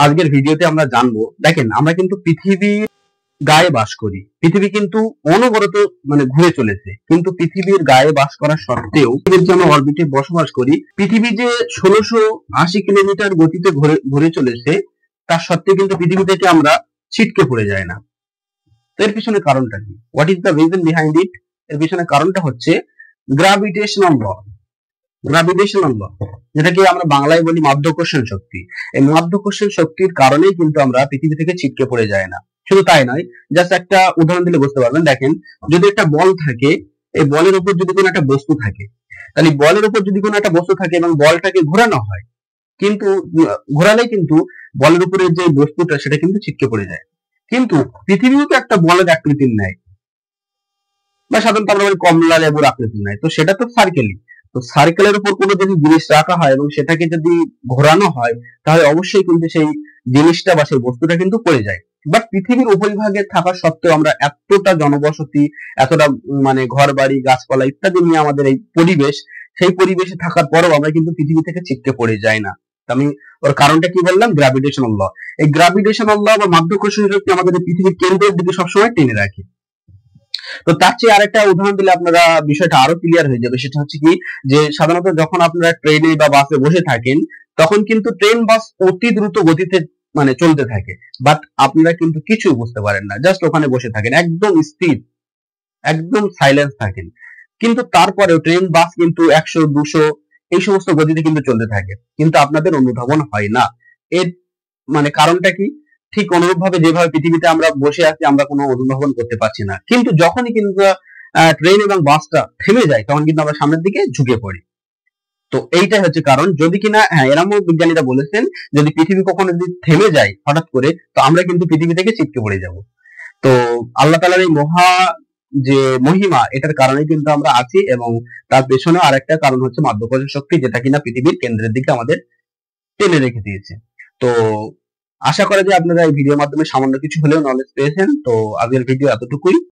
আজকের ভিডিওতে আমরা জানবো, দেখেন আমরা কিন্তু পৃথিবীর গায়ে বাস করি, পৃথিবী কিন্তু অনবরত ঘুরে চলেছে, কিন্তু পৃথিবীর গায়ে বাস করা সত্ত্বেও পৃথিবীর যে আমরা অরবিটে বসবাস করি, পৃথিবী যে 1680 কিলোমিটার গতিতে ঘুরে চলেছে, তার সত্ত্বেও কিন্তু পৃথিবী থেকে আমরা ছিটকে পড়ে যায় না। তো এর পিছনে কারণটা কি? What is the reason behind it? এর পিছনে কারণটা হচ্ছে গ্রাভিটেশনাল ল। গ্রাভিটেশনাল ল, যেটাকে আমরা বাংলায় বলি মাধ্যাকর্ষণ শক্তি। এই মাধ্যাকর্ষণ শক্তির কারণেই কিন্তু আমরা পৃথিবী থেকে ছিটকে পড়ে যায় না। শুধু তাই নয়, জাস্ট একটা উদাহরণ দিলে বুঝতে পারবেন। দেখেন, যদি একটা বল থাকে, এই বলের উপর যদি কোনো একটা বস্তু থাকে, তাহলে বলের উপর যদি কোনো একটা বস্তু থাকে এবং বলটাকে ঘোরানো হয়, কিন্তু ঘোরালে কিন্তু বলের উপরে যে বস্তুটা সেটা কিন্তু ছিটকে পড়ে যায়। কিন্তু পৃথিবীও তো একটা বলের আকৃতির নেয়, বা সাধারণত আমরা বলি কমলা লেবুর আকৃতির নেয়। তো সেটা তো সার্কেলই। তো সার্কেলের উপর কোনো যদি জিনিস রাখা হয় এবং সেটাকে যদি ঘোরানো হয়, তাহলে অবশ্যই কিন্তু সেই জিনিসটা বা সেই বস্তুটা কিন্তু পড়ে যায়। বাট পৃথিবীর উপরিভাগে থাকা সত্ত্বেও আমরা এতটা জনবসতি, এতটা ঘর বাড়ি, গাছপালা ইত্যাদি নিয়ে আমাদের এই পরিবেশ, সেই পরিবেশে থাকার পরেও আমরা কিন্তু পৃথিবী থেকে ছিটকে পড়ে যাই না। আমি ওর কারণটা কি বললাম? গ্রাভিটেশনাল ল। এই গ্রাভিটেশনাল ল বা মাধ্যাকর্ষণ শক্তি আমাদের পৃথিবীর কেন্দ্রের দিকে সবসময় টেনে রাখে। তো তার চেয়ে আরেকটা উদাহরণ দিলে আপনারা বিষয়টা আরো ক্লিয়ার হয়ে যাবে। সেটা হচ্ছে কি, যে সাধারণত যখন আপনারা ট্রেনে বা বাসে বসে থাকেন, তখন কিন্তু ট্রেন বাস অতি দ্রুত গতিতে চলতে থাকে, বাট আপনারা কিন্তু কিছুই বুঝতে পারেন না। জাস্ট ওখানে বসে থাকেন, একদম স্থির, একদম সাইলেন্স থাকেন, কিন্তু তারপরেও ট্রেন বাস কিন্তু 100 200 এই সমস্ত গতিতে কিন্তু চলতে থাকে, কিন্তু আপনাদের অনুধাবন হয় না। এর কারণটা কি? ঠিক অনুরূপ ভাবে যেভাবে পৃথিবীতে আমরা বসে আছি, আমরা কোনো অনুধাবন করতে পারছি না, কিন্তু যখনই কিন্তু ট্রেন এবং বাসটা থেমে যায়, তখন কিন্তু আমরা সামনের দিকে ঝুঁকে পড়ি। তো এইটাই হচ্ছে কারণ। যদি কিনা এরামও বিজ্ঞানীরা বলেছেন, যদি পৃথিবী কখনো যদি থেমে যায় হঠাৎ করে, তো আমরা কিন্তু পৃথিবী থেকে ছিটকে পড়ে যাব। তো আল্লাহ তাআলার এই মহা যে মহিমা, এটার কারণে কিন্তু আমরা আছি, এবং তার পেছনে আরেকটা কারণ হচ্ছে মাধ্যাকর্ষণ শক্তি, যেটা কিনা পৃথিবীর কেন্দ্রের দিকে আমাদের টেনে রেখে দিয়েছে। তো আশা করা যায় আপনারা এই ভিডিওর মাধ্যমে সামান্য কিছু হলেও নলেজ পেয়েছেন। তো আজকের ভিডিও এতটুকুই।